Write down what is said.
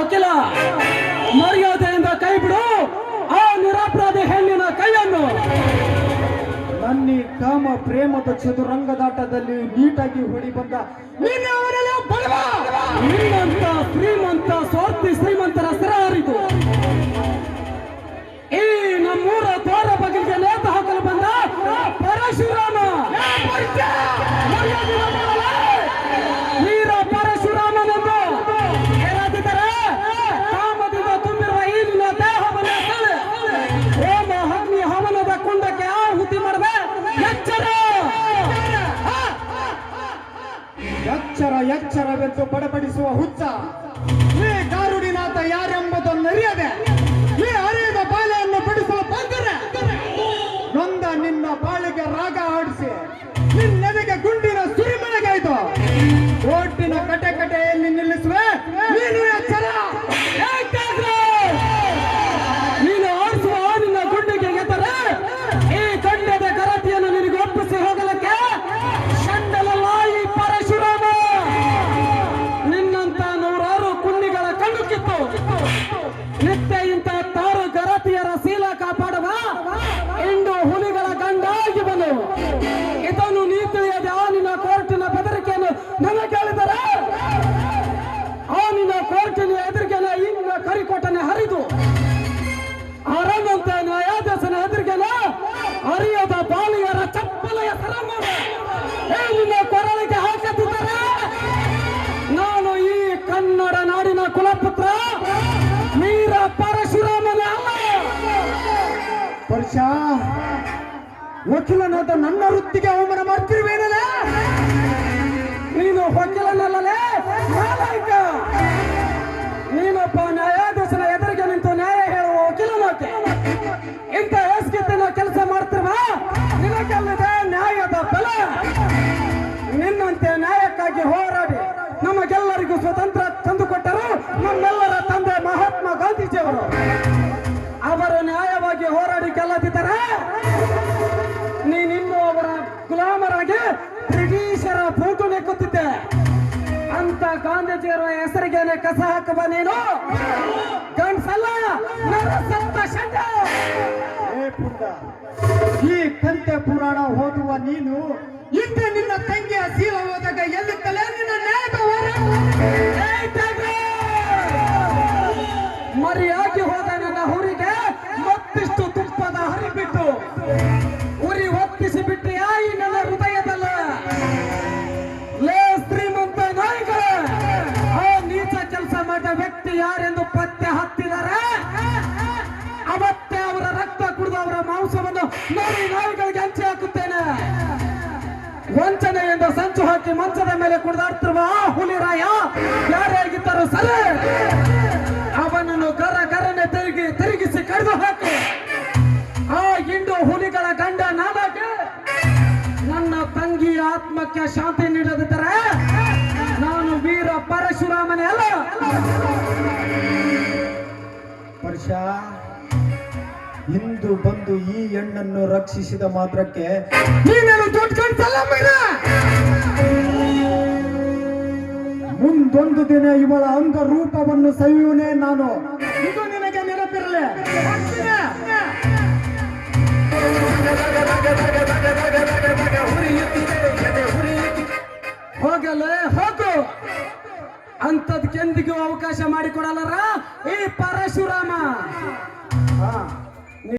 ವಕೀಲ, ಮರ್ಯಾದೆಯಿಂದ ಕೈ ಬಿಡು ಆ ನಿರಪರಾಧಿ ಹೆಣ್ಣಿನ ಕೈಯನ್ನು. ನನ್ನಿ ಕಾಮ ಪ್ರೇಮದ ಚದುರಂಗದಾಟದಲ್ಲಿ ನೀಟಾಗಿ ಹೊಡಿ ಬಂದ ನಿನ್ನಂತ ಶ್ರೀಮಂತ ಸ್ವಾರ್ಥಿ ಶ್ರೀಮಂತರ ಸರ ಹರಿದು ಈ ನಮ್ಮೂರ ದ್ವಾರ ಬಗೆಗೆ ನೇತು ಹಾಕಲು ಬಂದ ಪರಶುರಾಮ, ವೀರ ಪರಶುರಾಮನೆಂದು ಹೇಳದಿದ್ದರೆ ಕಾಮದಿಂದ ತುಂಬಿರುವ ಈ ನಿನ್ನ ದೇಹವನ್ನು ಹೋಮ ಅಗ್ನಿ ಹವನದ ಕುಂಡಕ್ಕೆ ಆಹುತಿ ಮಾಡಬೇ. ಎಚ್ಚರ ಎಚ್ಚರ ಎಚ್ಚರವೆಂದು ಬಡಬಡಿಸುವ ಹುಚ್ಚ ಈ ಕಾರುಡಿನಾಥ ಯಾರೆಂಬುದನ್ನು ಅರಿಯದೆ ಈ ಅರಿಯದ ಬಾಲೆಯನ್ನು ಬಿಡಿಸಲು ಬಂದರೆ ನೊಂದ ನಿನ್ನ ಬಾಳಿಗೆ ರಾಗ ಆಡಿಸಿ ನಿನ್ನೆದೆಗೆ ಗುಂಡಿನ ಸುರಿಮಳೆಗಾಯ್ತು. ಓಟಿನ ಕಟೆ ಕಟೆಯಲ್ಲಿ ನಿಲ್ಲಿಸುವೆ ನೀನು. ಎಚ್ಚರ ನೀನು ಆಡಿಸುವ ನಿನ್ನ ಗುಂಡಿಗೆ ಗೆದ್ದರೆ ಈ ಗಂಡದ ಗರತಿಯನ್ನು ನಿನಗೆ ಒಪ್ಪಿಸಿ ಹೋಗಲಿಕ್ಕೆ ಚಂಡಲಲ್ಲ ಈ ಪರಶುರಾಮ. ನಿನ್ನಂತ ನೂರಾರು ಕುನ್ನಿಗಳ ಕಣ್ಣು ಕಿತ್ತು ನಿತ್ಯ ಇಂಥ ತಾರು ಗರತಿಯರ ಶೀಲ ಕಾಪಾಡುವ ಇಂಡು ಹುಲಿಗಳ ಗಂಡಾಗಿ ಬನು. ಇದನ್ನು ನೀ ತಿಳಿಯದೆ ಆ ನಿನ್ನ ಕೋರ್ಟಿನ ಬೆದರಿಕೆಯನ್ನು ನನಗೆ ಕೇಳಿದರೆ ಆ ನಿನ್ನ ಕೋರ್ಟಿನ ಎದುರಿಗೆನ ಈ ನಿನ್ನ ಕರಿಕೋಟನೆ ಹರಿದು ಅರಮಂತ ನ್ಯಾಯಾಧೀಶನ ಎದುರಿಗೆನ ಅರಿಯದ ಬಾಲಿಯರ ಚಪ್ಪಲೆಯ ಸರಮ ನಿನ್ನ ಕೊರಳಿಗೆ ಹಾಕುತ್ತಿದ್ದಾರೆ. ನಾನು ಈ ಕನ್ನಡ ನಾಡಿನ ಕುಲಪುತ್ರ ವೀರ ಪರಶುರಾಮನ ಅಲ್ಲ. ವರ್ಷ ವಕೀಲನಾದ ನನ್ನ ವೃತ್ತಿಗೆ ಅವಮಾನ ಮಾಡ್ತಿರುವೇನಲ್ಲ. ನೀನು ವಕೀಲನಲ್ಲಲೇ ನಾಲಾಯಕ. ನೀನೊಬ್ಬ ನ್ಯಾಯಾಧೀಶನ ಎದುರಿಗೆ ನಿಂತು ನ್ಯಾಯ ಹೇಳುವ ವಕೀಲನೋಕೆ ಇಂಥ ಹೇಸಿಗೆತ್ತಿನ ಕೆಲಸ ಮಾಡ್ತಿರುವ ನಿನಗೆಲ್ಲಿದೆ ನ್ಯಾಯದ ಬೆಲ. ನಿನ್ನಂತೆ ನ್ಯಾಯಕ್ಕಾಗಿ ಹೋರಾಡಿ ನಮಗೆಲ್ಲರಿಗೂ ಸ್ವತಂತ್ರ ತಂದುಕೊಟ್ಟರು ನಮ್ಮೆಲ್ಲರ ತಂದೆ ಮಹಾತ್ಮ ಗಾಂಧೀಜಿಯವರು. ಅವರು ನ್ಯಾಯವಾಗಿ ಹೋರಾಡಿ ಗೆಲ್ಲದಿದ್ದರೆ ನೀನಿನ್ನೂ ಅವರ ಗುಲಾಮರಾಗಿ ಬ್ರಿಟಿಷರ ಬೂಟು ನೆಕ್ಕುತ್ತಿದ್ದೆ. ಅಂತ ಗಾಂಧೀಜಿಯವರ ಹೆಸರಿಗೇನೆ ಕಸ ಹಾಕುವ ನೀನು ಗಂಡ್ಸಲ್ಲ ನರಸತ್ತ ಷಂಡ. ಈ ಕಂತೆ ಪುರಾಣ ಓದುವ ನೀನು ಹಿಂದೆ ನಿನ್ನ ತಂಗಿಯ ಶೀಲ ಹೋದಾಗ ಎಲ್ಲಿತ್ತಲೇ ನಿನ್ನ ನ್ಯಾಯದ ಮರಿಯಾಗಿ ಹೋದ ನನ್ನ ಹುರಿಗೆ ಮತ್ತಿಷ್ಟು ತುಪ್ಪದ ಹರಿಬಿಟ್ಟು ಉರಿ ಒತ್ತಿಸಿ ಬಿಟ್ಟು ಈ ನನ್ನ ಹೃದಯದಲ್ಲ. ಲೇ ಶ್ರೀಮಂತ ನಾಯಿಗಳ ಆ ನೀಚ ಕೆಲಸ ಮಾಡಿದ ವ್ಯಕ್ತಿ ಯಾರೆಂದು ಪತ್ತೆ ಹತ್ತಿದರೆ ಅವತ್ತೇ ಅವರ ರಕ್ತ ಕುಡಿದು ಅವರ ಮಾಂಸವನ್ನು ನೋಡಿ ನಾಯಿಗಳಿಗೆ ಹಂಚಿ ಹಾಕುತ್ತೇನೆ. ವಂಚನೆಯಿಂದ ಸಂಚು ಹಾಕಿ ಮಂಚದ ಮೇಲೆ ಕುಡಿದಾಡ್ತಿರುವ ಆ ಹುಲಿರಾಯ ಯಾರೇ ಆಗಿದ್ದರೂ ಸರಿ ಅವನನ್ನು ಗರನೆ ತಿರುಗಿಸಿ ಕಡಿದು ಹಾಕಿ ಆ ಇಂಡು ಹುಲಿಗಳ ಗಂಡ ನಾನಾಗೆ ನನ್ನ ತಂಗಿಯ ಆತ್ಮಕ್ಕೆ ಶಾಂತಿ ನೀಡದಿದ್ದರೆ ನಾನು ವೀರ ಪರಶುರಾಮನೇ ಅಲ್ಲ. ವರ್ಷ ಇಂದು ಬಂದು ಈ ಹೆಣ್ಣನ್ನು ರಕ್ಷಿಸಿದ ಮಾತ್ರಕ್ಕೆ ನೀನೇನು ದೊಡ್ಡ ಕಣ್ಸಲ್ಲ ಮೈನ. ಮುಂದೊಂದು ದಿನ ಇವಳ ಅಂಗ ರೂಪವನ್ನು ಸವಿಯುವನೇ ನಾನು. ಇದು ನಿನಗೆ ನೆನಪಿರಲಿ. ಹೋಗಲೇ ಹೋಗು. ಅಂಥದ್ಕೆಂದಿಗೂ ಅವಕಾಶ ಮಾಡಿಕೊಡಲ್ಲರ ಈ ಪರಶುರಾಮ.